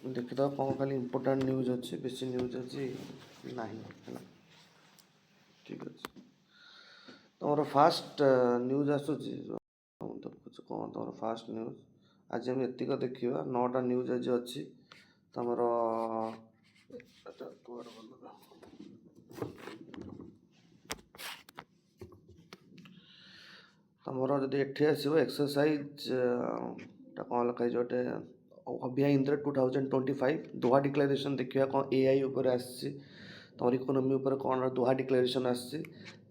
देखिद कौन खाली important news अच्छे बेसी न्यूज अच्छी ना है ठीक अच्छे तुम फास्ट न्यूज आसूची देखुच कौन तुम फास्ट न्यूज आज आम एतिक देखा 9टा न्यूज आज अच्छी तुम तुमर जब एठी आसो एक्सरसाइज कौन लिखाई गोटे अभिया इंद्र 2025 दोहा डिक्लेरेशन देखा कौन एआई उपर आसी तुम इकोनोमी उपर कौन दोहा डिक्लेरेशन आसी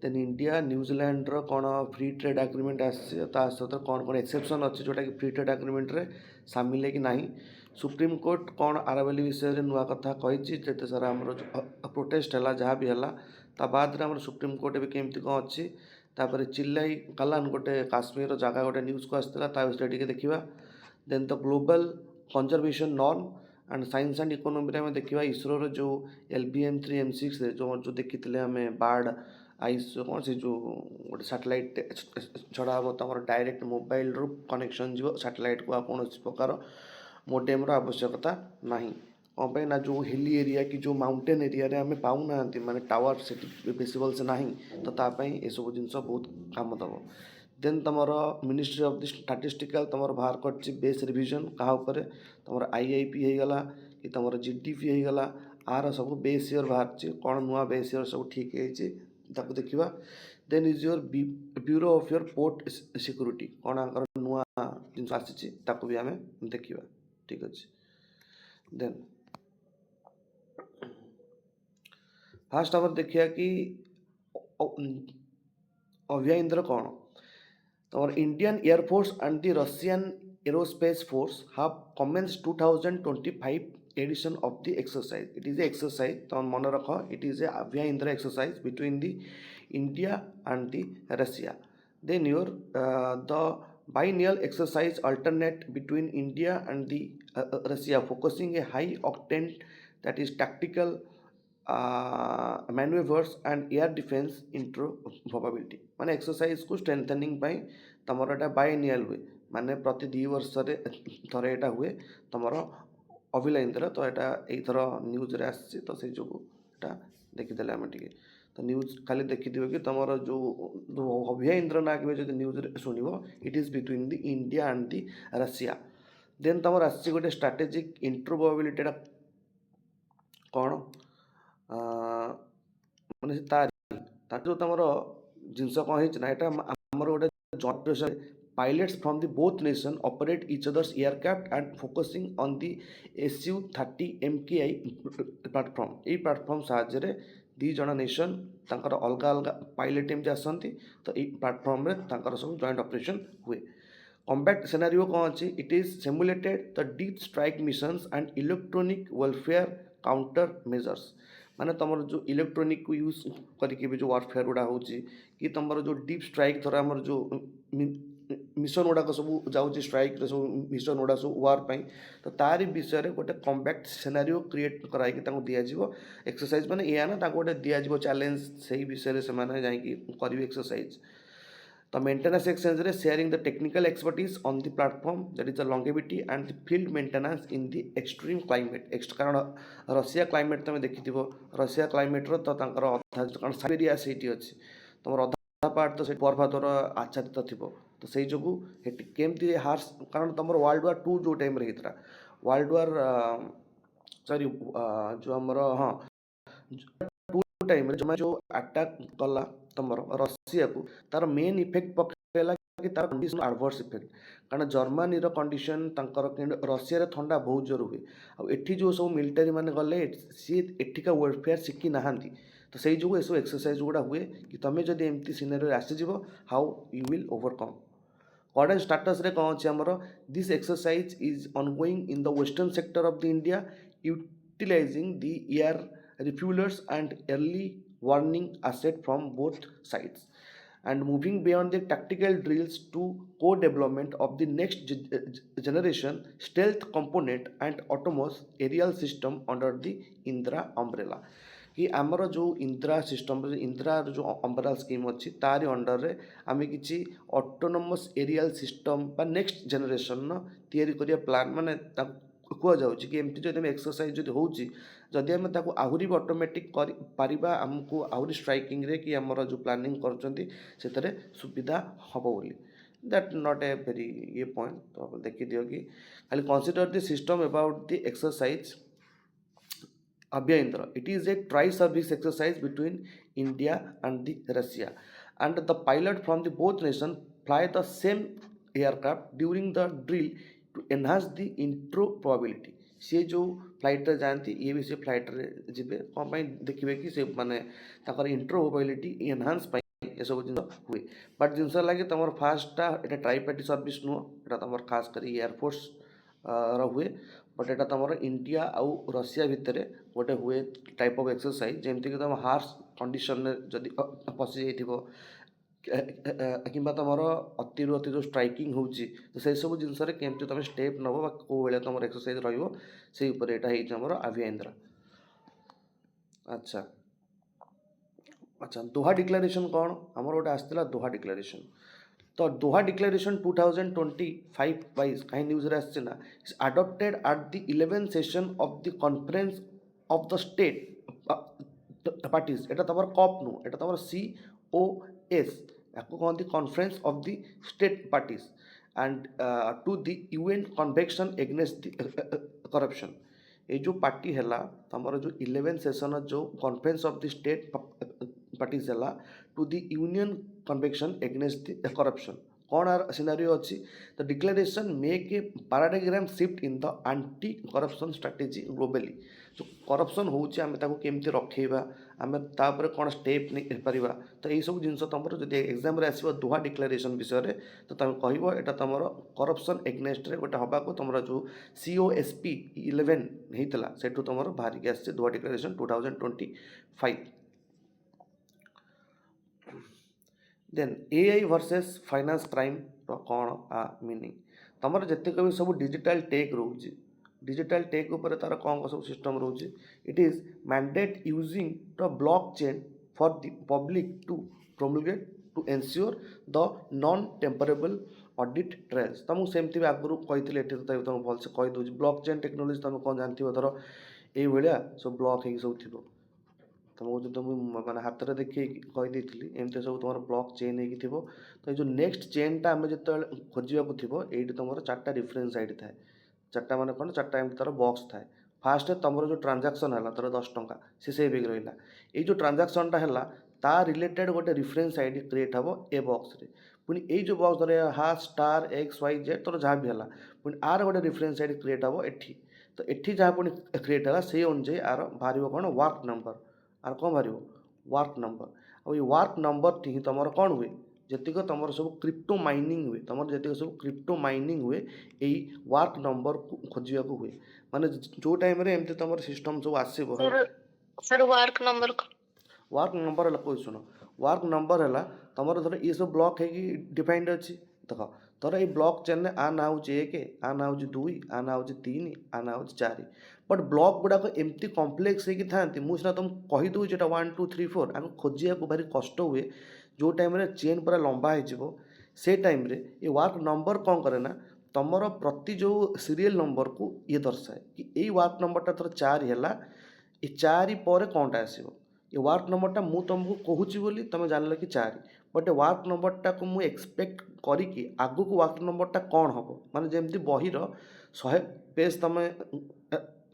देन इंडिया न्यूजीलैंड कौन फ्री ट्रेड एग्रीमेंट आसी सहित कौन कौन एक्सेप्शन अच्छी जोटा कि फ्री ट्रेड एग्रीमेंट रे सामिल है कि नहीं सुप्रीम कोर्ट कौन आरावली विषय में नुआ कथा कही जिते सारा आम प्रोटेस्ट है जहाँ भी है ता बाद आम सुप्रीम कोर्ट भी केमती कौन अच्छी तापर चिल्लाई कलान गोटे काश्मीर जगह गोटे न्यूज को आसाला विषय देखा then the global conservation norm and science and economy में देखा इसरो जो LBM-3 M6 जो देखी आम बार्ड आइस कौन से जो गोटे सैटेलाइट छड़ा हम तुम डायरेक्ट मोबाइल रू कनेक्शन जीव सैटेलाइट को कौन प्रकार मोडेम आवश्यकता नहीं कौन पे ना जो हिली एरिया कि जो माउंटेन एरिया रे आम पाऊना माने टावर से विजिबल से नहीं तो तापाई ये सब जिन बहुत काम दब देन तुम मिनिस्ट्री ऑफ द स्टैटिस्टिकल तुम बाहर कर बेस रिविजन क्या तुम IIP होगला कि तुम GDP होगला आर सब बेस ईयर बाहर कौन नुआ बेस ईयर सब ठीक है देखा then is your bureau of your port security कौन आंकर नुआ जिन आसी भी आम देखा ठीक अच्छे देन फास्ट आम देखिए कि अभिया इंद्र कौन तुम Indian air force and the Russian aerospace force have commenced 2025 edition of the exercise it is a exercise तुम मन रख इट इज ए अभिया Indra exercise between the India and the Russia then your the biennial exercise alternate between India and the Russia focusing a high octane that is tactical maneuvers and air defense interoperability माने exercise को strengthening तुम एटा biennial हुए माने प्रति 2 वर्ष थे यहाँ हुए तुम अभिला इंद्र तो यहाँ यथर न्यूज रे आसी तो से जो देखीदे आम टे तो न्यूज खाली देखिए कि तुम जो अभिया इंद्र ना के जो न्यूज शुणव it is between the India and the Russia then तुम आसी गोटे स्ट्राटेजिक इंटरप्रोबेबिलिटी कौन माने तार जो तुम जिनस कौन है यहाँ आमर गोटे joint pilots from the both nation operate each other's aircraft and focusing on the Su-30 MKI platform ये प्लाटफर्म साहाଯ୍य दी जन नेशन तांकर अलग अलग पायलट टीम आसती तो ये प्लाटफर्म रे तांकर सब जॉइंट ऑपरेशन हुए कॉम्बैट सिनेरियो कौन अच्छी it is simulated the deep strike missions and electronic welfare counter measures माने तुम जो इलेक्ट्रॉनिक को यूज करके भी जो वारफेयर गुड़ा हो कि तुम जो डीप स्ट्राइक थोड़ा आमर जो मिशन गुड़ाक सब जाऊँगी स्ट्राइक सब मिशन गुड़ा सब वार तो तारी विषय में गोटे कम्बैक्ट सिनेरियो क्रिएट कराई दिज्व एक्सरसाइज माने या ना गोटे दिज्व चैलेंज से विषय से करेंगे एक्सरसाइज तो मेंटेनेंस एक्सचेंज रे sharing the technical expertise on the platform that is the longevity and the field maintenance in the extreme climate कारण रशिया क्लाइमेट तुम देखि रशिया क्लाइमेट रो तो तांकर अधा कारण साइबेरिया सेठी अछि तुम अधा पार्ट तो से बर्फातर आच्छादित थी तो से जो केमती हार्स कारण तुम वर्ल्ड वार 2 जो टाइम होता वर्ल्ड वार सॉरी जो आमर हाँ टाइम जो अटैक कला तुम रशिया को तार मेन इफेक्ट पकेला कि तार कंडीशन एडवर्स इफेक्ट कारण जर्मनी रो कंडीशन तांकर रशिया रे ठंडा बहुत जोर हुए आ एठी जो सब मिलिटरी माने गले सी एठिका वेलफेयर शिखी नाहांती तो से जो ये सब एक्सरसाइज गुड़ा हुए कि तुम जब एमती सिनेरियो आसीजिव how you will overcome current status रे कौन अच्छे आमर this exercise is ongoing in the western sector of the India utilizing the air refuelers and early warning asset from both sides and moving beyond the tactical drills to co-development of the next generation stealth component and autonomous aerial system under the Indra umbrella कि आमर जो Indira system Indira जो umbrella scheme अच्छी तारी under रे आम कि autonomous aerial system बा नेक्स्ट जनरेशन तैयारी करिया प्लान माने କୁହାଯାଉଛି କି ଏମିତି ଯଦି ଆମେ ଏକ୍ସରସାଇଜ ଯଦି ହେଉଛି ଯଦି ଆମେ ତାକୁ ଆହୁରି ବି ଅଟୋମେଟିକ୍ କରିପାରିବା ଆମକୁ ଆହୁରି ଷ୍ଟ୍ରାଇକିଂରେ କି ଆମର ଯେଉଁ ପ୍ଲାନିଂ କରୁଛନ୍ତି ସେଥିରେ ସୁବିଧା ହେବ ବୋଲି ଦ୍ୟାଟ୍ ନଟ୍ ଏ ଭେରି ଇଏ ପଏଣ୍ଟ ତ ଦେଖିଦିଅ କି ଖାଲି consider the system about the exercise Abhyayandra. It is a tri-service exercise between India and the Russia, and the pilot from the both nations fly the same aircraft during the drill to enhance the intro probability. सी जो flight रे जाती ये भी से flight रे जिबे कौन पाई देखिए कि से माने ताकर इंट्रो प्रोबेबिलिटी एनहांस पाई ये सब जिन हुए बट जिनस लगे तुम फास्टा एटा ट्राइपार्टी सर्विस नुह एटा तुम खास कर एयरफोर्स हुए बट एटा तुम इंडिया आउ रशिया भितर गोटे हुए टाइप ऑफ एक्सरसाइज जमती कि तुम हार्श कंडीशन जदि पशि जाइथिबो किंबा तुम अतिरु अति जो स्ट्राइकिंग होची तो से सब जिनस केमती तुम स्टेप नब कौ भाया तुम एक्सरसाइज रहिबो से ऊपर एटा हेइ हमर अभियंद्र अच्छा अच्छा दोहा डिक्लेरेशन कौन आमर गोटे आसला दोहा डिक्लेरेशन तो दोहा डिक्लेरेशन 2025 वाइज कहीं न्यूज रे आसছে ना is adopted at the 11th session of the conference of the state parties एटा तमर कप नु एटा तमर COS याको कहती conference of the state parties and to the UN convention against the corruption ये जो पार्टी है तमर जो 11th सेशन जो conference of the state parties है to the union convention against the corruption कौन आर सिनारियो अच्छी the declaration make a paradigm shift in the anti corruption strategy globally जो करप्शन होची आमे ताको केमती रखेबा आमे तापर कौन स्टेप नहीं पारिबा तो यही सब जिनस तुमर जो एग्जाम रे आसीबो दोहा डिक्लेरेशन विषय रे तो तुम कहबो एटा तुमर करप्शन एगेंस्ट रे गोटे हबा को तुमर जो COSP 11 हेतला सेठू तुमर बाहर के आसे Doha declaration 2025 then AI versus finance crime कौन आ मीनिंग तुमर जितक भी सब डिजिटल टेक रोचे डिजिटल टेक ऊपर तार कौन सब सिस्टम रोचे it is mandate using the blockchain for the public to promulgate to ensure the non tamperable audit trails तुमको सेमती आगुरी कही तुम भलसे कहीदे ब्लॉक चेन टेक्नोलोजी तुम कौन जानते धर ये सब ब्लॉक हो सब थी तुमको जो तुम मैंने हाथ में देखिए कहीदी एमती सब तुम ब्लॉक चेन हो तो ये नेक्स्ट चेनटा आम जो खोजा थो ये तुम 4टा डिफरेन्स साइड थाए 4टा मान कौन 4टा एमती तार बॉक्स थाए फास्ट तुम जो ट्रांजैक्शन है तर 10 टंका सी सेविंग रहा ये जो ट्रांजैक्शनटा है ता रिलेटेड गोटे रिफरेन्स आईडी क्रिएट हे ए बॉक्स रे पुणी ये जो बॉक्स धर हाश स्टार XYZ तोर जहाँ भी है पुणी आर गोटे रिफरेन्स आईडी क्रिएट हे एठी तो एठी जहाँ पुणी क्रिएट है से अनुजाई आर बाहर कौन वर्क नंबर आर कौन बाहर वर्क नंबर और ये वर्क नंबर ही तुम कौन हुए जीक तुम सब क्रिप्टो माइनिंग हुए तुम जी सब क्रिप्टो माइनिंग हुए यही वर्क नंबर को खोजा हुए माने जो टाइम रे एमती तुम सिस्टम सब आसो सर वर्क नंबर है कोई शुण वर्क नंबर है तुम धर ये सब ब्लॉक है डिफाइंड अच्छी देख तोर ये ब्लॉक चेन आ ना हूँ 1 आ ना हूँ 2 आ ना हूँ 3 आ ना हूँ 4 बट ब्लॉक गुड़ाक एमती कम्प्लेक्स होगी था मुझे तुम कहीदे 1 2 3 4 आगे खोजा को भारी कष्ट हुए जो टाइम रे चेन पूरा लंबा हो से टाइम रे ये वर्क नंबर कौन करे ना तुमर प्रति जो सीरियल नंबर को ये दर्शाए कि यही वर्क नंबरटा थोड़ा 4 है ये 4 पर कौनटा आसो ये वर्क नंबरटा मु तुमको कहूँ बोली तुम जान कि 4 बट वर्क नंबरटा को मुझे एक्सपेक्ट करी आगु को वर्क नंबरटा कौन हम माने जमती बहीर 100 पेज तुम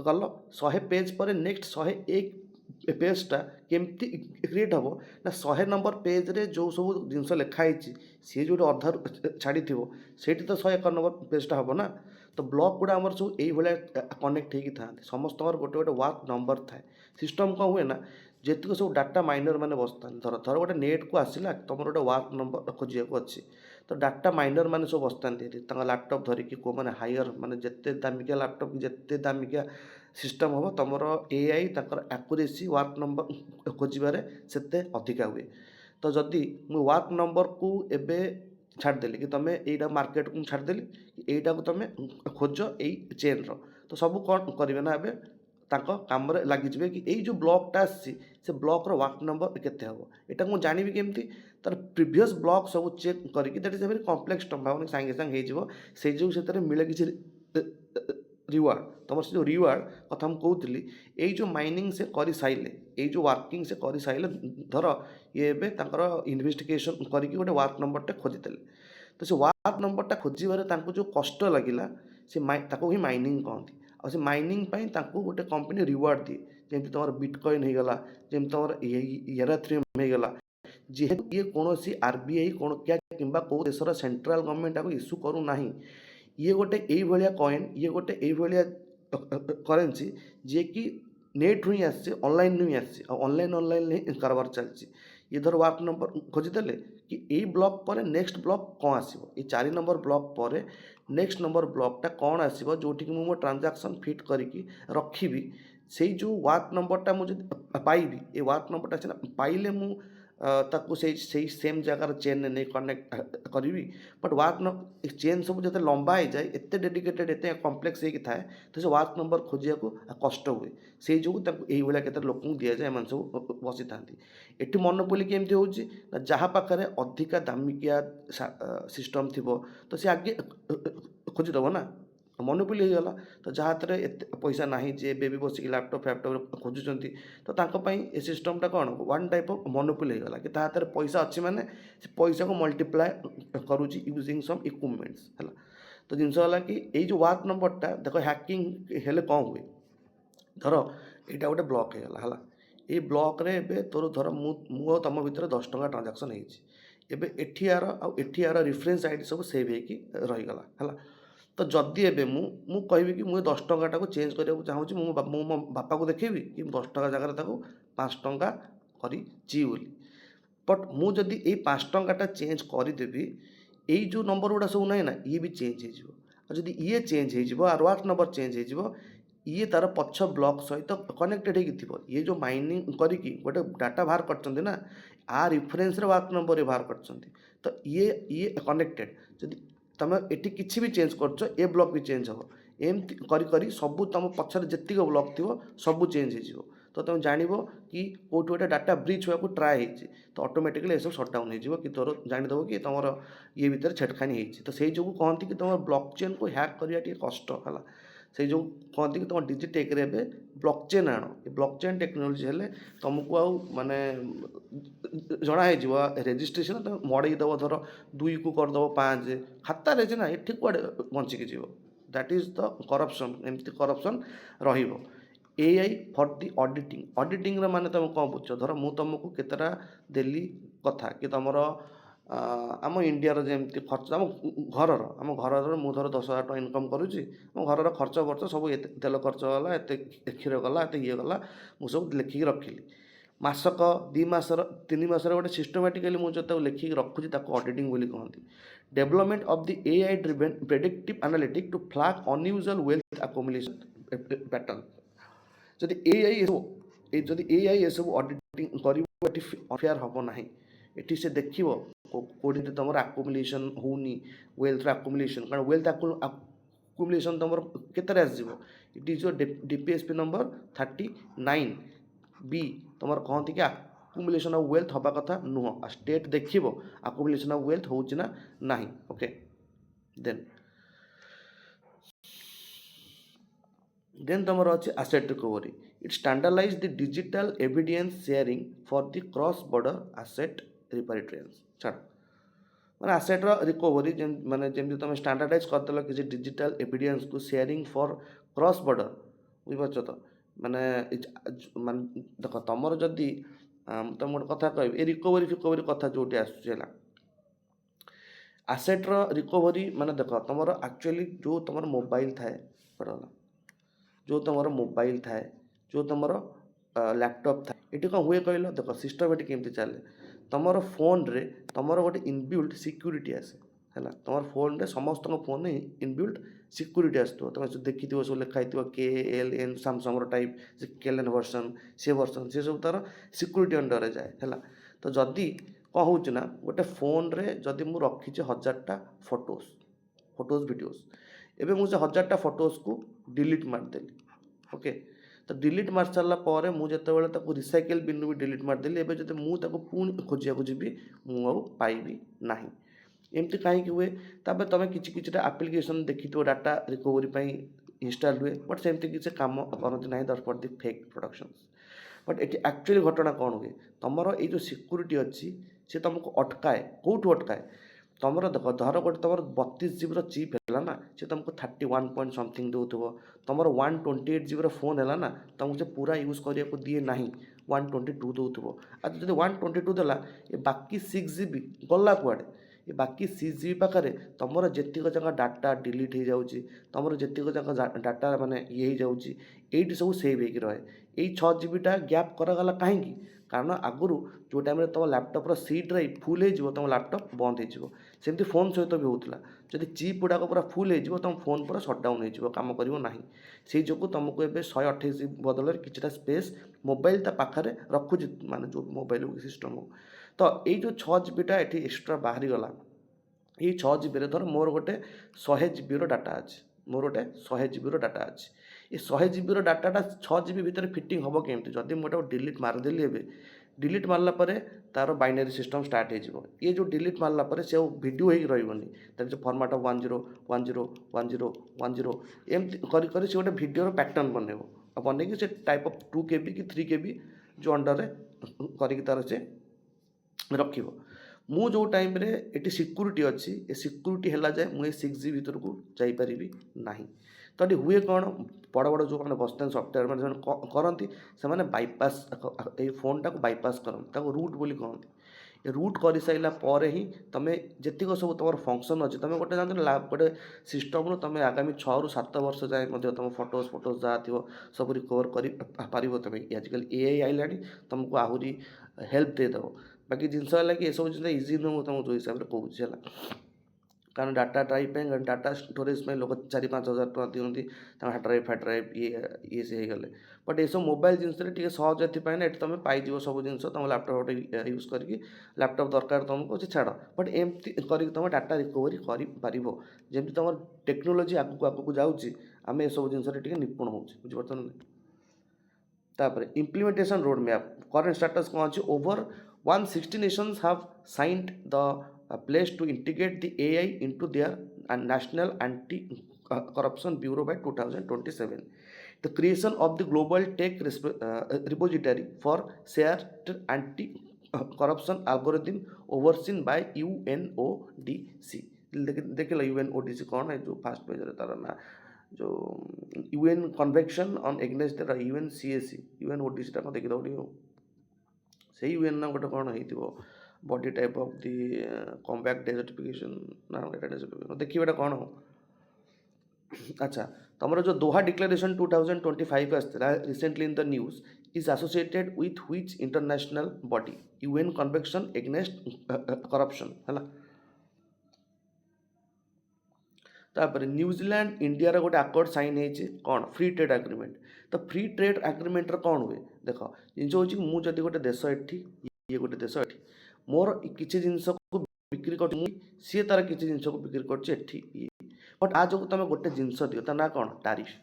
गल 100 पेज पर नेक्स्ट 101 पेजटा केमती क्रिएट हम ना 100 नंबर पेज रे जो सब जिनस लिखाई सी जो अधा छाड़ी थो से तो 101 नंबर पेजटा हम ना तो ब्लॉक गुड़ा आमर सब ये कनेक्ट होता समस्त गोटे गोटे वर्क नंबर थाए सिस्टम कौन हुए ना जीतक सब डाटा माइनर मैंने बसता धर धर गोटे नेट को आसला तुम गोटे वर्क नंबर खोजा अच्छी तो डाटा माइनर मैंने सब बसता लैपटॉप धरिकी को मैंने हायर माने जिते दामिकिया लैपटॉप जिते दामिकिया सिस्टम हम तुम AI एक्यूरेसी वर्क नंबर खोजारे से अधिका हुए तो जदि मु वर्क नंबर को एबे छाड़देली कि तुम यहीटा मार्केट को छाड़देली यहीटा को तुम खोज यही चेन रो तो सब कौन करेंगे ना एबे ताको काम लगिजे कि यही जो ब्लॉकटा से ब्लॉक वर्क नंबर केते हम यहाँ मुझे जानवी केमती तार प्रीवियस ब्लॉक सब चेक करके that is a very complex term भावना सांगे सांगे हो से जो मिले किसी रिवार्ड तुम से जो रिवार्ड कथा मुझे यही जो माइनिंग से कर सारे यही जो वर्किंग से कर सारे धर ये इन्वेस्टिगेशन करके गोटे वर्क नंबरटे खोजीदेले तो से वर्क नंबरटा खोजबार जो कष्ट लगिला से ही माइनिंग कहती आ से माइनिंग गोटे कंपनी रिवार्ड दिए जमी तुम बिटकॉइन हो गला जमी तुम एराथ्रियम हो गला जेहेतु ये कौन सी आरबीआई कौन क्या कि कौ देशर सेंट्रल गवर्नमेंट आपको इश्यू करूना ये गोटे ये कॉइन ये गोटे ये करेन्सी जी कि नेट ही आसी ऑनलाइन ही आसी ऑनलाइन ही कारबार चलती ये धर वार्ड नंबर खोजीदेले कि यही ब्लॉक पर नेक्स्ट ब्लॉक कौन आसो ये 4 नंबर ब्लॉक पर नेक्स्ट नंबर ब्लॉकटा कौन आसो जो मो ट्रांजाक्शन फिट करके रखी से जो वार्ड नंबरटा मुझे पाइबी ये वार्ड नंबरटा सीना पाइले मु ताकू से सेम जगार चेन नहीं कनेक्ट करी बट वार्क न चेन सब जो लंबा हो जाए एत डेडिकेटेड एत कम्प्लेक्स होगी थाए तो से वार्क नंबर खोजा को कष्ट हुए से जो ये केते लोक दि जाए एम सब बसी था ये मनोपोली केमती हो जहाँ पाखे अधिका दामिकिया सिस्टम थी तो सी आगे खोजीदेव ना मनोपोली हो गला तो जहाँ पैसा ना जे भी बसिक लैपटॉप फैपटॉप खोजुंट तो ये सिस्टमटा कौन वन टाइप ऑफ मनोपोली हो गला कि हाथ में पैसा अच्छी माने से पैसा को मल्टीप्लाए करुच्ची यूजिंग सम इक्विपमेंट्स है तो जिनस है कि ये जो वार्क नंबरटा देख हैकिंग हेले कौन हुए धर यहाँ गोटे ब्लॉक हो गला है ये ब्लॉक रे एबे तोर धर मु तुम भितर 10 टଙ୍କା ट्रांजाक्शन होबे एठियार रिफरेन्स आईडी सब सेव हो रहीगला है तो जदि एबे मु कहबी कि मुझे 10 टଙ୍କା चेंज करने को चाहूँगी मो बापा को देखेबी कि 10 टଙ୍କା जगह 5 टଙ୍କା करी बोली बट मु जदि ये 5 टଙ୍କାଟା चेंज करदेवी यही जो नंबर गुड़ा सब ना ना ये भी चेंज हो ये चेंज हो आर वार्क नंबर चेंज हो ये तार पछ ब्लॉक सहित कनेक्टेड हो ये जो माइनिंग करी गोटे डाटा बाहर कर ना आ रिफरेन्स वार्क नंबर बाहर कर तो ये कनेक्टेड जदि तुम ये किसी भी चेंज कर ए ब्लॉक भी चेंज हो एमती करी सब तुम पछर जितक ब्लॉक थी सब चेंज हो तो तुम जान कि कौट गोटे डाटा ब्रिच होगा ट्राए हो तो ऑटोमेटिकली ये सब सटडाउन हो कि तोर जानीदेव कि तुम ये भितर छेड़खानी हो तो से जो कहती कि तुम ब्लॉक चेन को हैक करवा कष्ट है से जो कहती कि तुम डिजिटेक रे ब्लॉक चेन आण ब्लॉक चेन टेक्नोलोजी हेले तुमको माने जना हो रेजिस्ट्रेशन तुम मड़ईदेव धर 2 को करदेव 5 खातार ना ये कुआड़े बंचिकी जीव दैट इज द करप्शन एमती करप्शन रहिबो एआई फॉर दी ऑडिटिंग माने तुम कौन बुझ धर मु तुमको केतटा देली कथा कि तुमर आम इंडिया जमी खर्च आम घर मुझे धर 10,000 टଙ୍କା इनकम करुच्ची मो घर खर्च वर्च सब तेल खर्च गला एत क्षीर गला एत ये गला मुझे सब लिखिकी रखिली मासक 2 मासर 3 मासर गोटे सिस्टमेटिकली मुझे लिखिकी रखुची ऑडिटिंग बोली कहती development of the AI driven predictive analytic to flag unusual wealth accumulation pattern जदि एआई ये सब ऑडिटिंग कर हम ना ये से देख कौटी तुम आकुमुलेसन होनी वेल्थ आकुमुलेसन कारण वेल्थ आकुमुलेसन तुम केतरे आसो it is your DPSP number 39 B तुम कहती कि आकुमुलेसन ऑफ वेल्थ हवा कथा नुह स्टेट देख आकुमुलेसन ऑफ वेल्थ हो ना ओके देन तुम अच्छे asset recovery it standardize the digital evidence sharing for the cross border asset repatriation छाड़ मैंने आसेट्र रिकवरी माने जमी तुम स्टैंडर्डाइज करदेल किसी डिजिटल एविडेंस को शेयरिंग फॉर क्रॉस बॉर्डर बुझीपार तो माने माने देख तुम जदि तुम गोटे कथा कह रिकवरी फिकवरी कथा जो आसूला आसेट्र रिकवरी माने देख तुम एक्चुअली जो तुम मोबाइल थाए जो तुम मोबाइल थाए जो तुम लैपटॉप था ये कौन हुए कहल देख सिस्टमेटिक केमती चले तुम फोन रे तुम गोटे इनबिल्ट सिक्यूरीटी आसे है तुम फोन रे समस्त फोन इनबिल्ट सिक्यूरीटी आसो तुम देखी सब लिखाई KLN सामसंग टाइप केलन वर्सन से सब तार सिक्यूरीटी अंडर जाए है तो जदि कौन हो गोटे फोन रे जदि मु रखी 1000टा फोटोज वीडियोस एबे मुझे 1000टा फोटोज को डिलीट मारदेली ओके तो डिलीट मार सारा पर मुझे रिसाइकेल बिन भी डिलीट मारदेली एबे जब मुझे पुणी खोजा जी मुझे पाइबी ना एमती कहीं हुए तुम किसी आप्लिकेसन देखी डाटा रिकवरी ଇନଷ୍ଟାଲ୍ ହୁଏ, ବଟ୍ ସେମିତି କିଛି କାମ କରନ୍ତି ନାହିଁ ଦଟ୍ for the fake productions. But ଏଠି ଆକ୍ଚୁଆଲି ଘଟଣା କ'ଣ ହୁଏ, ତୁମର ଏଇ ଯେଉଁ ସିକ୍ୟୁରିଟି ଅଛି ସେ ତୁମକୁ ଅଟକାଏ। କେଉଁଠୁ ଅଟକାଏ? ତୁମର ଦେଖ, ଧର ଗୋଟେ ତୁମର 32 GB ଚିପ୍ ହେଲା ନା, ସେ ତୁମକୁ 31 ପଏଣ୍ଟ ସମଥିଙ୍ଗ ଦେଉଥିବ। ତୁମର 128 GB ଫୋନ୍ ହେଲା ନା, ତୁମକୁ ସେ ପୁରା ୟୁଜ୍ କରିବାକୁ ଦିଏ ନାହିଁ, 122 ଦେଉଥିବ। ଆଉ ଯଦି 122 ଦେଲା, ଏ ବାକି 6 GB ଗଲା କୁଆଡ଼େ? ଏ ବାକି 6 GB ପାଖରେ ତୁମର ଯେତିକ ଯାକ ଡାଟା ଡିଲିଟ୍ ହେଇଯାଉଛି, ତୁମର ଯେତିକ ଯାକ ଡାଟା ମାନେ ହେଇଯାଉଛି, ଏଇଠି ସବୁ ସେଭ୍ ହେଇକି ରହେ। ଏଇ 6 GBଟା ଗ୍ୟାପ୍ କରାଗଲା କାହିଁକି? କାରଣ ଆଗରୁ ଯେଉଁ ଟାଇମ୍ରେ ତୁମ ଲ୍ୟାପଟପ୍ର ସି ଡ୍ରାଇଭ୍ ଫୁଲ୍ ହେଇଯିବ, ତୁମ ଲ୍ୟାପଟପ୍ ବନ୍ଦ ହେଇଯିବ। ସେମିତି ଫୋନ୍ ସହିତ ବି ହେଉଥିଲା। ଯଦି ଚିପ୍ ଗୁଡ଼ାକ ପୁରା ଫୁଲ୍ ହେଇଯିବ, ତୁମ ଫୋନ୍ ପୁରା ସଟ୍ଡାଉନ୍ ହେଇଯିବ, କାମ କରିବ ନାହିଁ। ସେଇ ଯୋଗୁଁ ତୁମକୁ ଏବେ 128 GB ବଦଳରେ କିଛିଟା ସ୍ପେସ୍ ମୋବାଇଲ୍ ତା ପାଖରେ ରଖୁଛି, ମାନେ ଯେଉଁ ମୋବାଇଲ୍ ସିଷ୍ଟମ୍ ହଉ। ତ ଏଇ ଯେଉଁ 6 GBଟା ଏଠି ଏକ୍ସଟ୍ରା ବାହାରିଗଲା, ଏଇ 6 GBରେ ଧର ମୋର ଗୋଟେ 100 GBର ଡାଟା ଅଛି, ମୋର ଗୋଟେ 100 GBର ଡାଟା ଅଛି। ଏ 100 GBର ଡାଟାଟା 6 GB ଭିତରେ ଫିଟିଂ ହେବ କେମିତି? ଯଦି ମୁଁ ଏଟାକୁ ଡିଲିଟ୍ ମାରିଦେଲି, ଏବେ ଡିଲିଟ୍ ମାରିଲା ପରେ ତା'ର ବାଇନାରୀ ସିଷ୍ଟମ୍ ଷ୍ଟାର୍ଟ ହେଇଯିବ। ଇଏ ଯେଉଁ ଡିଲିଟ୍ ମାରିଲା ପରେ ସେ ଆଉ ଭିଡ଼ିଓ ହେଇକି ରହିବନି, ତା'ର ଯେଉଁ ଫର୍ମାଟ୍ ଅଫ୍ 10101010 ଏମିତି କରି କରି ସେ ଗୋଟେ ଭିଡ଼ିଓର ପ୍ୟାଟର୍ନ ବନେଇବ। ଆଉ ବନେଇକି ସେ ଟାଇପ୍ ଅଫ୍ 2 KB କି 3 KB ଯେଉଁ ଅଣ୍ଡରରେ କରିକି ତା'ର ସେ ରଖିବ। ମୁଁ ଯେଉଁ ଟାଇମ୍ରେ ଏଠି ସିକ୍ୟୁରିଟି ଅଛି, ଏ ସିକ୍ୟୁରିଟି ହେଲା ଯାଏ ମୁଁ ଏ 6 GB ଭିତରକୁ ଯାଇପାରିବି ନାହିଁ। ତ ଏଠି ହୁଏ କ'ଣ, ବଡ଼ ବଡ଼ ଯେଉଁମାନେ ବସିଥାନ୍ତି ସଫ୍ଟୱେୟାର ମାନେ ସେମାନେ କରନ୍ତି, ସେମାନେ ବାଇପାସ୍ ଏଇ ଫୋନ୍ଟାକୁ ବାଇପାସ୍ କରନ୍ତି, ତାକୁ ରୁଟ୍ ବୋଲି କହନ୍ତି। ଏ ରୁଟ୍ କରିସାରିଲା ପରେ ହିଁ ତୁମେ ଯେତିକ ସବୁ ତୁମର ଫଙ୍କସନ୍ ଅଛି, ତୁମେ ଗୋଟେ ଜାଣିଛ ଗୋଟେ ସିଷ୍ଟମ୍ରୁ ତୁମେ ଆଗାମୀ 6 ରୁ 7 ବର୍ଷ ଯାଏଁ ମଧ୍ୟ ତୁମ ଫଟୋଜ୍ ଯାହା ଥିବ ସବୁ ରିକଭର୍ କରିପାରିବ। ତୁମେ ଆଜିକାଲି AI ଆଇଲାଣି, ତୁମକୁ ଆହୁରି ହେଲ୍ପ ଦେଇଦେବ। ବାକି ଜିନିଷ ହେଲା କି ଏସବୁ ଜିନିଷ ଇଜି ନୁହେଁ, ମୁଁ ତୁମକୁ ଯେଉଁ ହିସାବରେ କହୁଛି ହେଲା। କାରଣ ଡାଟା ଡ୍ରାଇଭ୍ ପାଇଁ, ଡାଟା ଷ୍ଟୋରେଜ୍ ପାଇଁ ଲୋକ 4-5 ହଜାର ଟଙ୍କା ଦିଅନ୍ତି, ତାଙ୍କ ହାର୍ଡ଼ ଡ୍ରାଇଭ୍ ଇଏ ସେ ହେଇଗଲେ। ବଟ୍ ଏସବୁ ମୋବାଇଲ୍ ଜିନିଷରେ ଟିକେ ସହଜ ଏଥିପାଇଁ ନା, ଏଠି ତୁମେ ପାଇଯିବ ସବୁ ଜିନିଷ ତୁମ ଲ୍ୟାପଟପ୍ ୟୁଜ୍ କରିକି। ଲ୍ୟାପଟପ୍ ଦରକାର ତୁମକୁ ଅଛି ଛାଡ଼, ବଟ୍ ଏମିତି କରିକି ତୁମେ ଡାଟା ରିକଭରି କରିପାରିବ। ଯେମିତି ତୁମର ଟେକ୍ନୋଲୋଜି ଆଗକୁ ଆଗକୁ ଯାଉଛି, ଆମେ ଏସବୁ ଜିନିଷରେ ଟିକେ ନିପୁଣ ହେଉଛେ, ବୁଝିପାରୁଛ ନା? ତାପରେ implementation road map current status କ'ଣ ଅଛି? Over 160 nations have signed the pledge to integrate the AI into their national anti-corruption bureau by 2027. The creation of the global tech repository for shared anti-corruption algorithm overseen by UNODC. ଦେଖିଲ UNODC କ'ଣ? ଏ ଯେଉଁ first ପେଜ୍ରେ ତା'ର ନା जो UN Convention on Against the UNCAC UNODCଟା କ'ଣ ଦେଖିଦେବ ଟିକେ ଆଉ। ସେଇ UN ନା ଗୋଟେ କ'ଣ ହେଇଥିବ, body type of the combat desertification ନା ଏଇଟା ଡେଜର୍ଟିଫିକେସନ୍, ଦେଖିବ ଏଇଟା କ'ଣ ହଉ। ଆଚ୍ଛା, ତୁମର ଯେଉଁ ଦୋହା ଡିକ୍ଲାରେସନ୍ 2025 ଆସିଥିଲା recently in the news is associated with which international body? UN Convention Against Corruption ହେଲା। ତାପରେ ନ୍ୟୁଜିଲାଣ୍ଡ ଇଣ୍ଡିଆର ଗୋଟେ ଆକର୍ଡ ସାଇନ୍ ହେଇଛି, କ'ଣ? Free trade agreement. ତ ଫ୍ରି ଟ୍ରେଡ୍ ଆଗ୍ରିମେଣ୍ଟରେ କ'ଣ ହୁଏ ଦେଖ, ଜିନିଷ ହେଉଛି ମୁଁ ଯଦି ଗୋଟେ ଦେଶ ଏଠି, ଇଏ ଗୋଟେ ଦେଶ ଏଠି, ମୋର କିଛି ଜିନିଷକୁ ବିକ୍ରି କରୁଛି ମୁଁ, ସିଏ ତା'ର କିଛି ଜିନିଷକୁ ବିକ୍ରି କରୁଛି ଏଠି ଇଏ, ବଟ୍ ଆ ଯୋଗୁଁ ତୁମେ ଗୋଟେ ଜିନିଷ ଦିଅ, ତା ନାଁ କ'ଣ? ଟାରିଫ୍।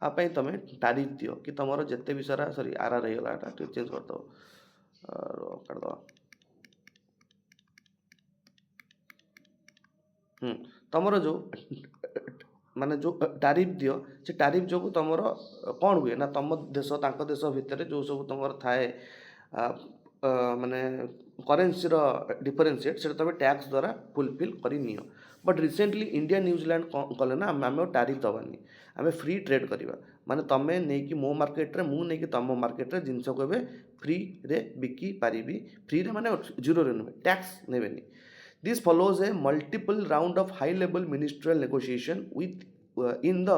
ଆ ପାଇଁ ତୁମେ ଟାରିଫ୍ ଦିଅ କି ତୁମର ଯେତେ ବି ସାରା RR ହେଇଗଲା, ଏଟା ଟିକେ ଚେଞ୍ଜ କରିଦେବ, କାଟିଦେବା। ତୁମର ଯେଉଁ ମାନେ ଯେଉଁ ଟାରିଫ୍ ଦିଅ, ସେ ଟାରିଫ୍ ଯୋଗୁଁ ତୁମର କ'ଣ ହୁଏ ନା, ତୁମ ଦେଶ ତାଙ୍କ ଦେଶ ଭିତରେ ଯେଉଁ ସବୁ ତୁମର ଥାଏ ମାନେ କରେନ୍ସିର ଡିଫରେନ୍ସିଏଟ୍, ସେଇଟା ତୁମେ ଟ୍ୟାକ୍ସ ଦ୍ୱାରା ଫୁଲଫିଲ୍ କରିନିଅ। ବଟ୍ ରିସେଣ୍ଟଲି ଇଣ୍ଡିଆ ନ୍ୟୁଜିଲାଣ୍ଡ କ'ଣ କଲେ ନା, ଆମେ ଆଉ ଟାରିଫ୍ ଦେବାନି, ଆମେ ଫ୍ରି ଟ୍ରେଡ୍ କରିବା। ମାନେ ତୁମେ ନେଇକି ମୋ ମାର୍କେଟରେ, ମୁଁ ନେଇକି ତୁମ ମାର୍କେଟରେ ଜିନିଷକୁ ଏବେ ଫ୍ରିରେ ବିକି ପାରିବି। ଫ୍ରିରେ ମାନେ ଜିରୋରେ ନୁହେଁ, ଟ୍ୟାକ୍ସ ନେବେନି। This follows a multiple round of high-level ministerial negotiation with in the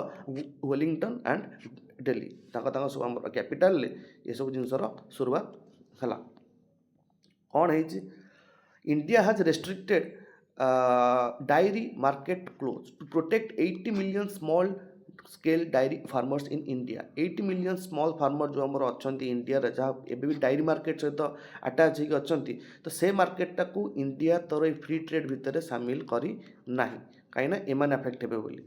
Wellington and Delhi. ତାଙ୍କ ସବୁ ଆମର କ୍ୟାପିଟାଲରେ ଏସବୁ ଜିନିଷର ଶୁରୁଆତ ହେଲା। କ'ଣ ହେଇଛି? India has restricted dairy market close to protect 80 million small scale dairy farmers in India. 80 million small farmer ଯେଉଁ ଆମର ଅଛନ୍ତି ଇଣ୍ଡିଆରେ, ଯାହା ଏବେ ବି ଡାଇରୀ ମାର୍କେଟ ସହିତ ଆଟାଚ୍ ହେଇକି ଅଛନ୍ତି, ତ ସେ ମାର୍କେଟଟାକୁ ଇଣ୍ଡିଆ ତୋର ଏଇ ଫ୍ରି ଟ୍ରେଡ୍ ଭିତରେ ସାମିଲ କରି ନାହିଁ, କାହିଁକିନା ଏମାନେ ଆଫେକ୍ଟ ହେବେ ବୋଲି।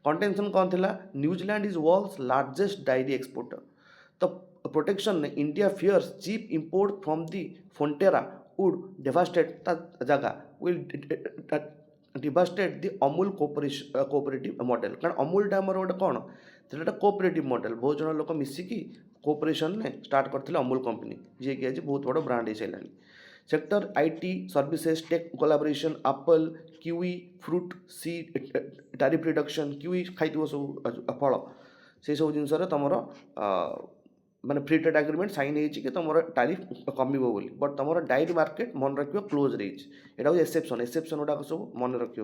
କଣ୍ଟେନସନ୍ କ'ଣ ଥିଲା? New Zealand is world's largest dairy exporter. ତ ପ୍ରୋଟେକ୍ସନ୍ରେ India fears cheap import from the Fonterra would devastate ତା ଜାଗା, will devastate the Amul cooperative model कारण अमूलटा आमर गोटे कौन सेटा कोऑपरेटिव मॉडल बहुत जन लोक मिसिकी कोऑपरेशन ने स्टार्ट करते अमूल कंपनी जी कि आज बहुत बड़ ब्रांड हो सारे sector IT services tech collaboration apple kiwi fruit सी टैरिफ रिडक्शन किवी खाई सब फल से सब जिनस तुम माने फ्री ट्रेड एग्रीमेंट साइन होती कि तुम टैरिफ कम बोली बट तुम डायरी मार्केट मन रख क्लोज रही एटा हूँ एक्सेप्शन गुड़ाक सब मन रख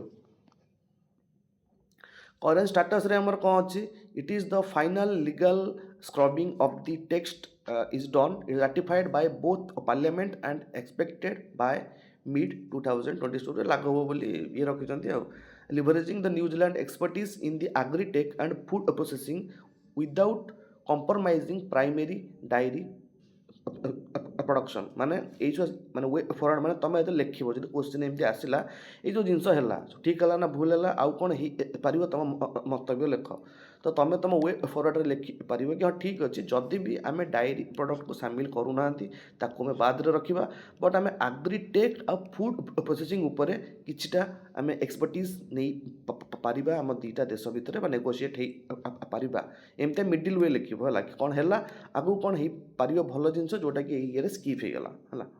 करेन्ट स्टाटस रे हमर कौन अच्छी it is the final legal scrubbing of the text is done is ratified by both parliament and expected by mid 2022 रे लागू हो बोली ये रखिछंती आ leveraging the New Zealand expertise in the agritech and food processing without compromising primary dairy production माने माने way forward माने तुम ये लिख जो क्वेश्चन एमती आसला ये जो जिनस है ठीक है ना भूल है आउ कौन हो तुम मंतव्य लिख तो तुम तुम वे फॉरवर्ड लिखिपार कि हाँ ठीक अच्छे जदि भी आम डायरी प्रोडक्ट को सामिल करूना ताकू बाद रखा बट आम एग्रीटेक आ फूड प्रोसेसिंग उपरे किछिटा आम एक्सपर्टीज नहीं पारिबा आम दीटा देश भितर नेगोशिएट हो पारिबा एमती मिडिल वे लिख है कि कौन है आगू कौन हो पार भल जिनस जोटा कि ये स्कीप हो गला है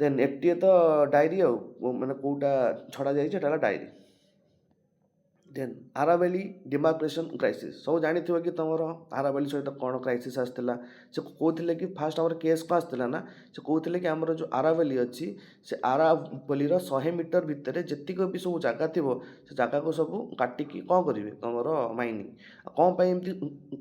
देन एटी तो डायरी मैंने कौटा छड़ा जाइए diary then Aravalli demarcation crisis सब जानी कि तुम आरावली सहित कौन क्राइसिस आसला से कहते कि फास्ट आम केस को आसला ना से कहते कि आमर जो आरावली अच्छी से आरावली 100 मीटर भितर जीक भी सब जगह थी से जगह को सब काटिकी कौन करेंगे तुम माइनिंग कौन पर एमती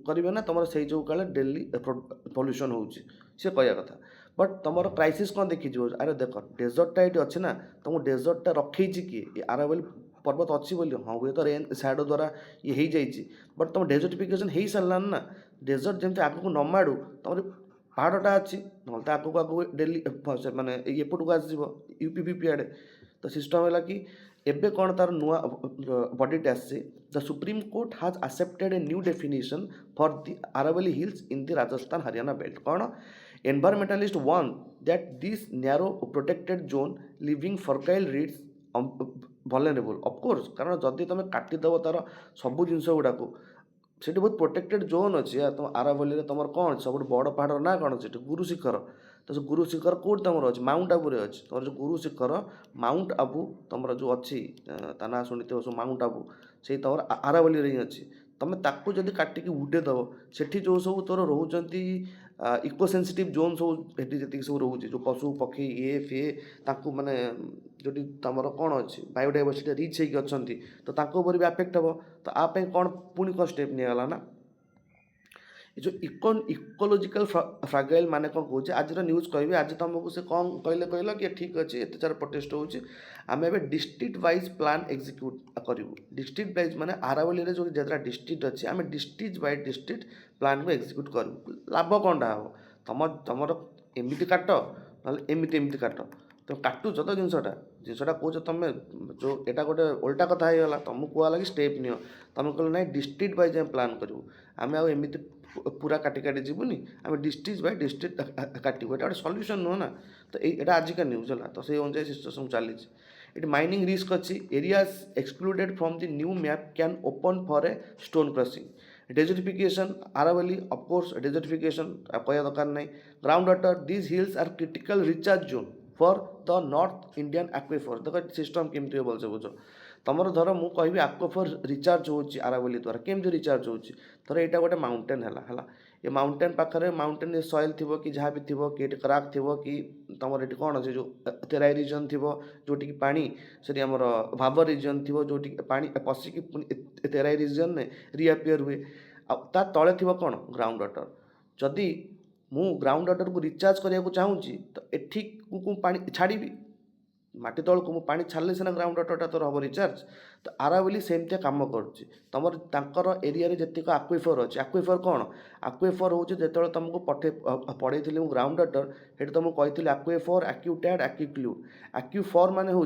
करेंगे ना तुम से जो काले डेली पॉल्यूशन हो सी कह कथा बट तुम क्राइसिस कौन देखी अरे देख डेजर्टा ये अच्छे ना तुम डेजर्टा रखी किए आरावली पर्वत अच्छी बोली हाँ हुए तो रेन सैडो द्वारा ये हो जाइए बट तुम डेजर्टिफिकेशन हो सारा ना डेजर्ट जमी आगे न माड़ू तुम पहाड़टा अच्छी ना तो आगे आगे डेली मानने एपट को आस यूपी आड़े तो सिस्टम है कि एबे कौन तार नुआ बडीटे आसी the Supreme Court has accepted a new definition for the Aravalli hills in the Rajasthan Haryana belt कौन environmentalist one that this narrow protected zone living fertile reeds vulnerable of course कारण जदि तुम काटिदेव तार सब जिनस गुड़ाक से बहुत प्रोटेक्टेड जोन अच्छी तुम आरावली तुम कौन सब बड़ पहाड़ ना कौन से गुरु शिखर तो से गुरु शिखर कौट तुम अच्छे माउंट आबू अच्छी तुम जो गुरु शिखर माउंट आबू तुम जो अच्छी ता ना शुणी सब माउंट आबू से तुम आरावली ही अच्छी तुम ताकू जब काटिकी उडेदेव से जो सब तोर रोचती इको सेंसिटिव जोन सब जी सब रोचे जो पशु पक्षी ये फे ताकू माने जो तुम कौन अच्छी बायोडाइवर्सिटी रिच होगी अच्छा तो भी आफेक्ट हे तो आप कौन पुणी कौन स्टेप निगला ना जो इकोलोजिकल फ्रागाइल माने कौन कहे आज न्यूज कहि आज तुमको से कौन कहले कि ठीक अच्छे एत सारा प्रोटेस्ट होमें एवं डिस्ट्रिक्ट वाइज प्लान एक्जिक्यूट करूँ डिस्ट्रिक्ट वाइज माने आरावली जो जरा डिस्ट्रिक्ट अच्छे आम डिस्ट्रिक्ट बाय डिस्ट्रिक्ट प्लान को एक्जिक्यूट करूँ लाभ कौनटा हम तुम एमती काट ना एमती काट तुम काटुच तो जिनसटा कौच तुम जो यहाँ गोटे उल्टा कथा होगा तुमको कहला कि स्टेप नि तुम कह ना डिस्ट्रिक्ट वाइज आम प्लान करूँ आम आमती पूरा काटी काटी जीवनी आम डिस्ट्रिक्ट बाय डिस्ट्रिक्ट काटू ये गोटे सल्यूशन नुह ना तो यहाँ आजिका न्यूज है तो से अनुसार सिचुएसन चली ये माइनिंग रिस्क अच्छी areas excluded from the new map can open for a stone crossing desertification Aravalli of course desertification कह दरकार ना ground water these hills are critical recharge zone for the north Indian aquifer देख system केमती भल से बुझ तुम धर मुझे कहि एक्वेफर रिचार्ज हो आरावली द्वारा केमती रिचार्ज हो धर यहाँ गोटे माउंटेन है ये माउंटेन पाखे माउंटेन सॉइल थी कि जहाँ भी थी कि क्राक थी कि तुम ये कौन अच्छे जो तेराई रिजन थी जोटि पानी से आमर भाबर रिजन थी जो पानी पशिकी तेराई रिजन ने रिअपियर हुए ता तले थी कौन ग्राउंड वाटर जदि मु ग्राउंड वाटर को रिचार्ज करने को चाहूँगी तो एठी को पानी छाड़ी माटी तल को पानी छाड़े सीना ग्राउंड वाटरटा तोर हम रिचार्ज तो आरावली सेमती काम कर एरिया जीक आक्विफर अच्छे आक्विफर कौन आक्विफर हूँ जो तुमको पढ़े ग्राउंड वाटर ये तुमको कही आक्विफर आक्यूटैड आक्यूक्लूड आक्यूफर मान हूँ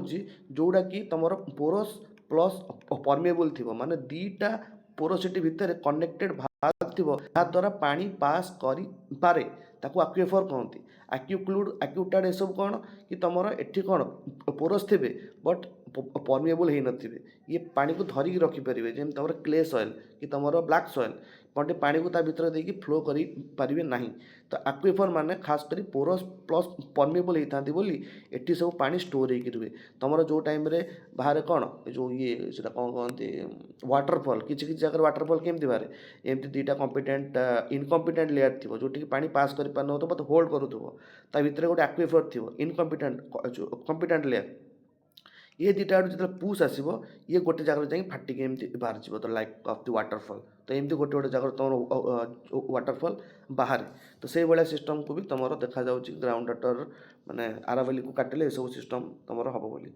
जोड़ा कि तुम पोरस प्लस परमेबल थी माने दीटा पोरोसिटी भितर कनेक्टेड भाग थी द्वारा पानी पास करी पारे ताकू आक्विफर कहती आक्यूक्लूड आक्यूटैड ये सब कौन कि तुम एठी कौन पोरस थे बट परमेबल हो नथिबे ये पानी को धरिकी रखिपारे जेम तुम क्ले सॉइल कि तुम ब्लैक सॉइल पटे पानी को ता भीतर देकी फ्लो करी पारिबे नाही तो एक्विफर माने खास करी पोरस प्लस परमेबल होता बोली एटी सब पानी स्टोर होकर रुहे तुम जो टाइम रे बाहर कौन जो ये सेटा कौन कहते वाटरफॉल किसी किसी जगह वाटरफॉल केमती बाहर एमती दुईटा कॉम्पिटेंट इनकॉम्पिटेंट लेयर थी जोटि पानी पास कर पार नथ बट होल्ड करूथो ता भीतर गोटे एक्विफर थी इनकॉम्पिटेंट कॉम्पिटेंट लेयर ये दुटा आड़ जो पुश आसो ये गोटे जगह जाए फाटिकी एमती बाहर जीव the like of the waterfall तो एमती गोटे गोटे जगह तुम वाटरफॉल बाहर तो से भाया सिस्टम को भी तुम देखा जाऊँगी ग्राउंड वाटर माने आरावली को काटिले सब सिस्टम तुम हम बोली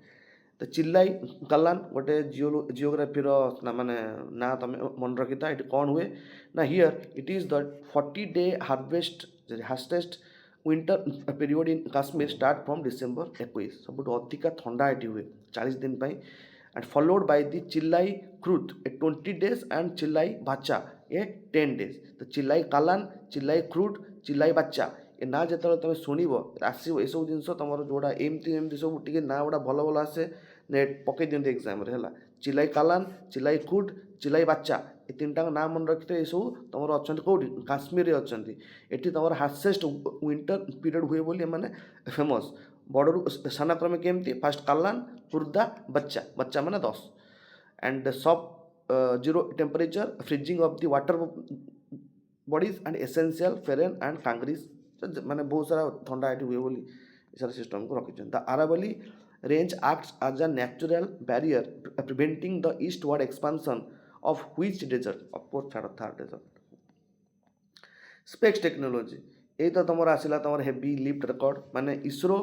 तो चिल्लाई कलान गोटे जियोग्राफीर माने ना तुम मन रखी था ये कौन हुए ना here it is the 40-day harvest harshest winter period in Kashmir start from December 21 सब अधिका ठंडा ये हुए 40 दिन एंड फॉलोड बाय द चिल्लाई क्रूथ ए 20 days एंड चिल्लाई बाचा ए 10 days तो चिल्लाई कालान चिल्लाई क्रूथ चिल्लाई बाचा ए ना जो तुम शुणव आसो ये सब जिन तुम जोड़ा एमती एमती सब टे ना गुड़ा भल भल आसे नेट पकई दिखते एग्जाम है चिल्लाई कालान चिल्लाई क्रूथ चिल्लाई बाचा ये तीन टाक ना मन रखी ये सब तुम अच्छा कौटी काश्मीर अच्छा ये तुम हार्सेस्ट विंटर पीरियड हुए बोली माने फेमस बड़ू सानाक्रमे केमती फास्ट कालान कुर्दा बच्चा बच्चा माने 10 and sub zero temperature freezing of the water bodies and essential pheran and kangris माने बहुत सारा ठंडा ये हुए बोली सारा सिस्टम को रखी the Aravalli range acts as a natural barrier preventing the eastward expansion of which desert of course third desert space technology ये तो तुम आसला तुम हेवी लिफ्ट रिकॉर्ड माने ISRO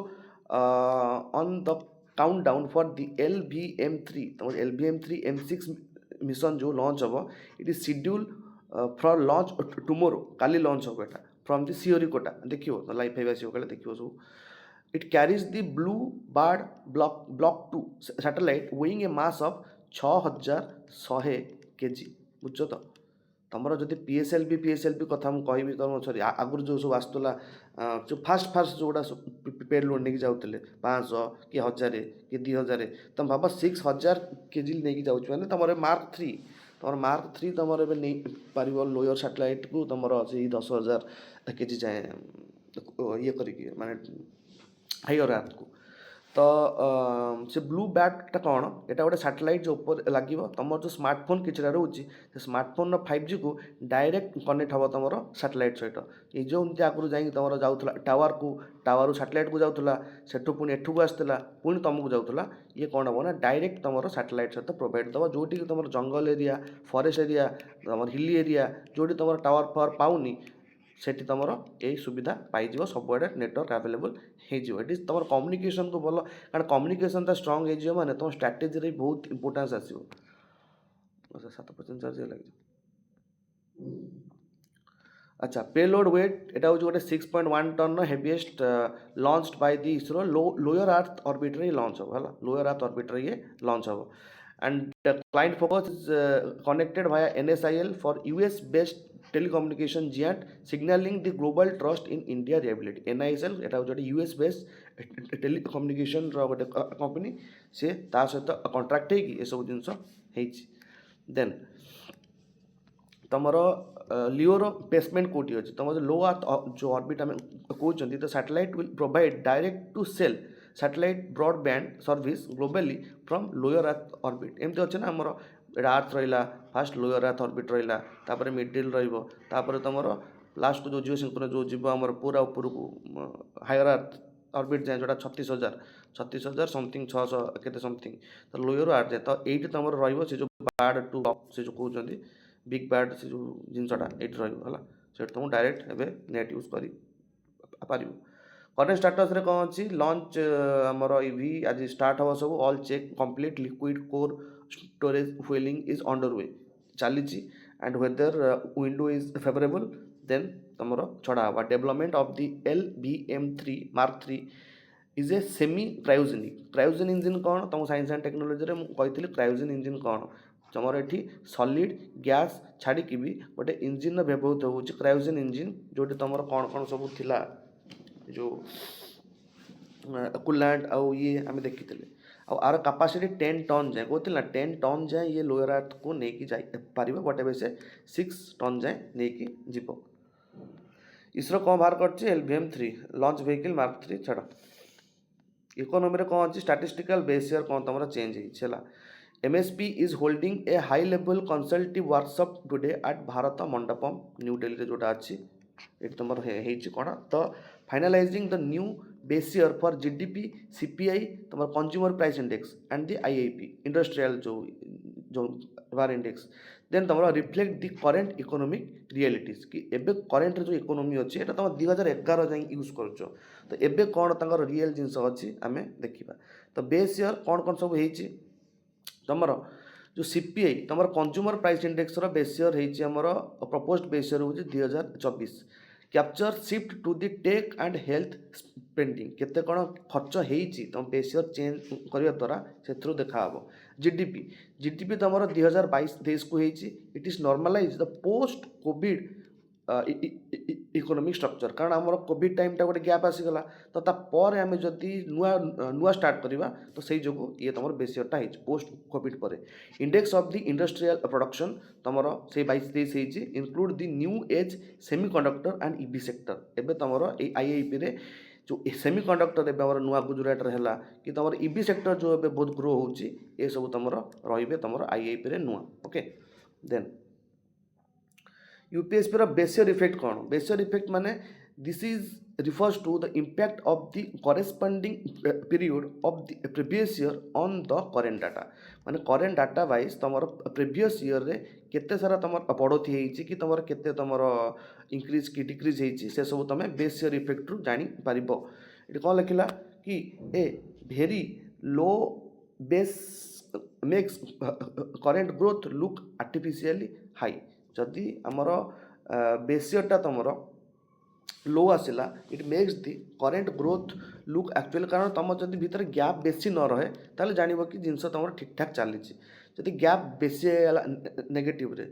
on the countdown for the LVM3 तुम LVM3 M6 मिशन जो launch हम it is schedule for launch tomorrow Kali launch हम एटा फ्रॉम द श्रीहरिकोटा देखियो लाइव फाइव आसो कले देखियो सब it carries the blue bird block 2 satellite weighing a mass of 6100 kg बुझ तो तुम जब PSLV कथा मुझे तुम सॉरी आगुरी जो सब आसला जो फास्ट जोड़ा पेड लोड नहीं जाते 500 कि 1000 कि 2000 तुम भाव 6000 kg नहीं जाऊँ मैंने तुम मार्क 3 तुम नहीं पार लोअर सैटेलाइट को तुम 10,000 kg जाए ये करके माने हायर अर्थ को तो से ब्लू बैटटा कौन यहाँ गोटे सैटेलाइट जो ऊपर लगे तुम जो स्मार्टफोन किसी रोचे स्मार्टफोन 5G को डायरेक्ट कनेक्ट हम तुम सैटेलाइट सहित ये जो एमती आगुरी जाए तुम जाऊला टावर सैटेलाइट को जाऊला सेठू पुणी एठू को आसला पुणी तुमको जाऊला ये कौन हम ना डायरेक्ट तुम सैटेलाइट सहित प्रोवाइड दब जोटी तुम जंगल एरिया फॉरेस्ट एरिया तुम हिली एरिया जोटी तुम टावर फावर पाऊनी सेठी तुम यही सुविधा पाइज सबुआड़े नेटवर्क आवेलेबल हो तुम कम्युनिकेशन को भल कारण कम्युनिकेशन ता स्ट्रंग हो माने तुम स्ट्राटेजी बहुत इंपोर्टेंस आसो 7% चार्ज लगे अच्छा पेलोड वेट एटा हूँ गोटे 6.1 ton heaviest launched by the ISRO lower earth orbiter launch हम है लोअर अर्थ ऑर्बिटर ये लॉन्च हम and client focus is connected via NSIL for US based telecommunication giant signaling the global trust in India reliability NISL एटा हूँ US based telecommunication गोटे company से ता सहित contract होगी ये सब जिन देन तुमर लिओर प्लेसमेंट कौटी अच्छे तुम लो अर्थ जो ऑर्बिट आम कहते तो satellite will provide direct to cell satellite broadband service globally from lower earth orbit एमती अच्छे ना आमर अर्थ रहा फास्ट लोअर अर्थ ऑर्बिट रहा मिडिल रहा तुम लास्ट को जो जियो सिंक्रोन जो जीव आम पूरा ऊपर को हायर अर्थ ऑर्बिट जाए जोटा 36,000 समथिंग 600 के समथिंग तो लोअर अर्थ जाए तो ये तुम रो जो बार्ड टू से जो कहते बिग बार्ड से जो जिनसा ये रहा तुम डायरेक्ट एवं नेट यूज कर करेन्ट स्टाटस कौन अच्छी लॉन्च आमर इवी आज स्टार्ट हम सब all check complete liquid core storage fuelling is under way चली and weather window is favourable then तुम छड़ा हवा development of the LVM3 Mark 3 is a semi cryogenic engine कौन तुम साइंस एंड टेक्नोलोजी में कही क्रायोजेन इंजिन कौन तुमर ये सॉलिड गैस छाड़ी भी गोटे इंजिन व्यवहृत हो क्रायोजेन इंजिन जोटी तुम कौन कौन सब थिला जो कूलांट आउ ये आम देखी ଆଉ ଆର କାପାସିଟି 10 ଟନ୍ जाए कहते 10 टन जाए ये लोअर अर्थ को लेकिन जापर बट ए से 6 टन जाए नहीं जीव इसरो कौन बाहर कर LVM-3 लॉन्च व्हीकल मार्क 3 छाड़ इकोनॉमी कौन अच्छी स्टैटिस्टिकल बेस ईयर कौन तुम चेंज है MSP is holding a high level consultative workshop today at Bharat Mandapam New Delhi जोटा अच्छी ये तुम कौन तो finalising the new base year for GDP CPI तुम consumer price index and the IIP industrial जो बार इंडेक्स देन तुम reflect the current economic realities कि एबे करेंट जो इकोनॉमी अच्छी ये तुम 2011 जाए यूज कर तो एबे कौन तर रियल जिनस अच्छी आम देखा तो बेस ईयर कौन कौन सब हो तुमर जो CPI तुम consumer price index base year होमर प्रपोज्ड बेस ईयर हूँ 2024 capture shift to the tech and health spending केते कौन खर्च होती तुम बेस ईयर चेंज करने द्वारा से देखा GDP तुम 2022-23 को it is normalise the post covid economic structure कारण आम कोविड टाइम टा गोटे गैप आसीगला तो तापर आम जदि नुआ नुआ स्टार्ट करवा तो से जो ये तुम बेस ईयरटा पोस्ट कोविड पर index of the industrial production तुम से 22-23 include the new age semiconductor and EV sector एबे तुम IIP रे जो सेमीकंडक्टर एवं नुआ गुजरात है कि तुम EV सेक्टर जो ए बहुत ग्रो होची ये सब तुम रे तुम IIP रे नुआ ओके देन UPSP रो बेस ईयर इफेक्ट कौन बेस ईयर इफेक्ट माने this is refers to the impact of the corresponding period of the previous year on the current data माने current data wise तमर previous year रे केते सारा तमर बढ़ोती हेची कि तमर केते तमर इंक्रीज की डिक्रीज हेची से सब तमे बेस ईयर इफेक्ट रु जानी पारिबो एटी कोन लिखिला कि a very low base makes current growth look artificially high जदि आमर बेस ईयरटा तमर लो आसला it makes the current growth look actually कारण तुम जब भितर गैप बेसी न रहे ताले जानिबो कि जिनस तुम ठीक ठाक चली जदि गैप बेसी नेगेटिव रे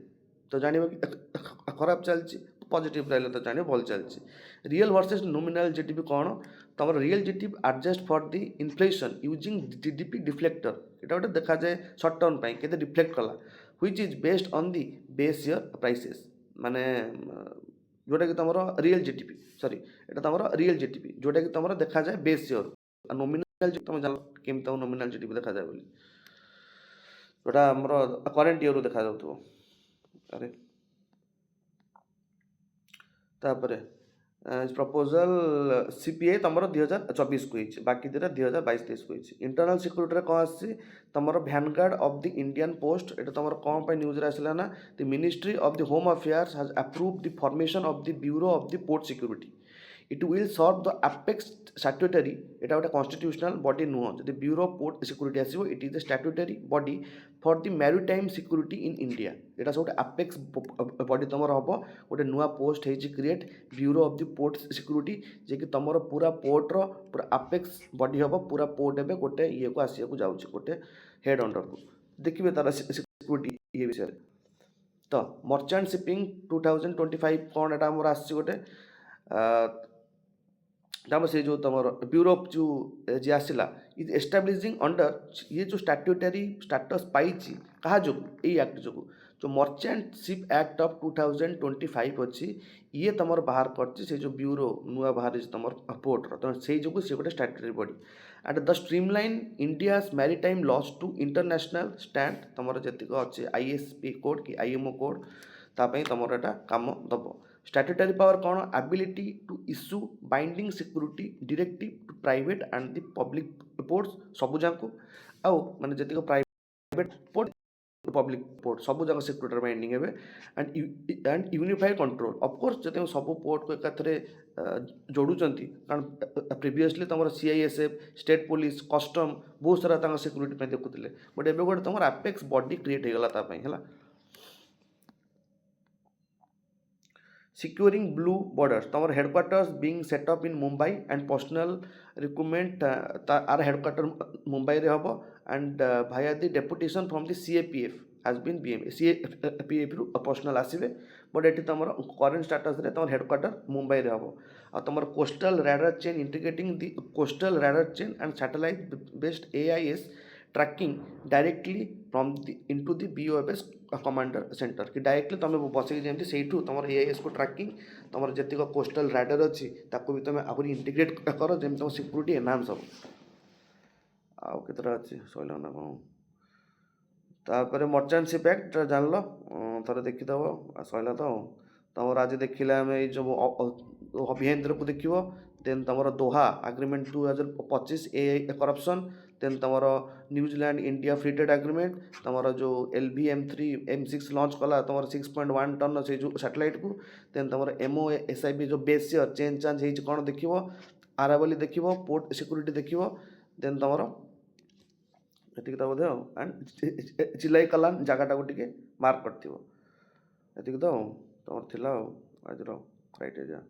तो जानिबो कि खराब चलची पॉजिटिव रहले तो जानिबो भल चलची रियल वर्सेस नॉमिनल GDP कौन तुम real GDP adjust for the inflation using GDP deflector एटा गोटे देखा जाए शॉर्ट टर्म पाई केते डिफ्लेक्ट कला which is based on the base year prices माने जोटा कि तुम रियल GDP सॉरी एटा तुम रियल GDP जोटा कि तुम देखा जाए बेस ईयर नॉमिनल तुम जान केम तुम नॉमिनल GDP देखा जाए बोली जोटा हमर करंट ईयर देखा जाउथो अरे तापरे प्रपोजल CPI तुम 2024 को बाकी दिटा 2022-23 को इंटरनल सिक्योरिटी कौन आसी तुम vanguard of the Indian post ये तुम कौन पर न्यूज आसला ना the ministry of the home affairs has approved the formation of the bureau of the port security it will serve the apex statutory एटा गोटे कॉन्स्टिट्यूशनल बॉडी नुह जब ब्यूरो ऑफ पोर्ट सिक्योरिटी आसो it is the statutory body for the maritime security in India एटा सब apex body तुम हम गोटे नुआ पोस्ट है create bureau of the port security जे कि तुम पूरा पोर्टर पूरा अपेक्स बॉडी हम पूरा पोर्ट एवं गोटे ये को आसिया को जाऊँ गोटे हेड अंडर को देखिए तार सिक्योरिटी ये विषय तो मर्चेंट शिपिंग 2025 कौन एटा आमर आसी गोटे ताम से जो तुम ब्यूरो जो जी आसला इज एस्टाब्लिशिंग अंडर ये जो स्टैट्यूटरी स्टाटस पाई कहा जो यही एक्ट जो मर्चेंट शिप एक्ट ऑफ 2025 अच्छी ये तुम बाहर कर जो ब्यूरो नुआ बाहर तुम पोर्टर तो से जो सी गोटे statutory body and the streamline India's maritime laws to international stand तुम जी अच्छे ISP कोड कि IMO कोड तापाई तुम एटा काम दब स्टैट्यूटरी पावर कौन ability to issue binding security directive to private and the public ports सबू जाक आउ माने जतिक प्राइवेट पोर्ट पब्लिक पोर्ट सबू जाक सिक्योरिटी बाइंडिंग हेबे एंड यूनिफाइड कंट्रोल ऑफकोर्स जति सब पोर्ट को एकाथरे जोड़ुचंती कारण प्रीवियसली तुम CISF स्टेट पुलिस कस्टम बहुत सारा सिक्योरिटी देखुले बट एबे गोटे तुम अपेक्स बॉडी क्रिएट हो गला है securing blue borders तुम headquarters being set up in Mumbai and personnel recruitment आर हेडक्वार्टर मुंबई रे हबो and via the deputation from the CAPF has been CAPF रु पर्सनल आसीबे बट एटी तुम करंट स्टेटस रे तुम हेडक्वार्टर मुंबई रे हबो आ तुम coastal radar chain integrating the coastal radar chain and satellite based AIS tracking directly from into the BOFS commander centre कि डायरेक्टली तुम बस जमी से तुम एआईएस को ट्रैकिंग तुम जी कोस्टल राडार अच्छी ताको भी तुम आहरी इंटीग्रेट कर जमी तुम सिक्यूरीटी एनहांस हम आउ केतटा अच्छी सैल ना कौन तापर मर्चेंटशिप एक्ट जान थोड़े देखीदब सैला तो तुम आज देखिले आम जो अभियंतर को देख देन तुम दोहा एग्रीमेंट 2025 ए करप्शन देन तुम New Zealand India free trade agreement तुम जो LVM3 M6 लॉन्च कला तुम 6.1 टन से जो सैटेलाइट को देन तुम MOSIP जो बेसियर चेंज चांज हो कौन देख आरावली देख पोर्ट सिक्यूरीटी देख देन तुम ये तो बोधे एंड चिलाई कलान जगटा को टे मार्क कर ये तो तुम थी आज क्राइटेरिया।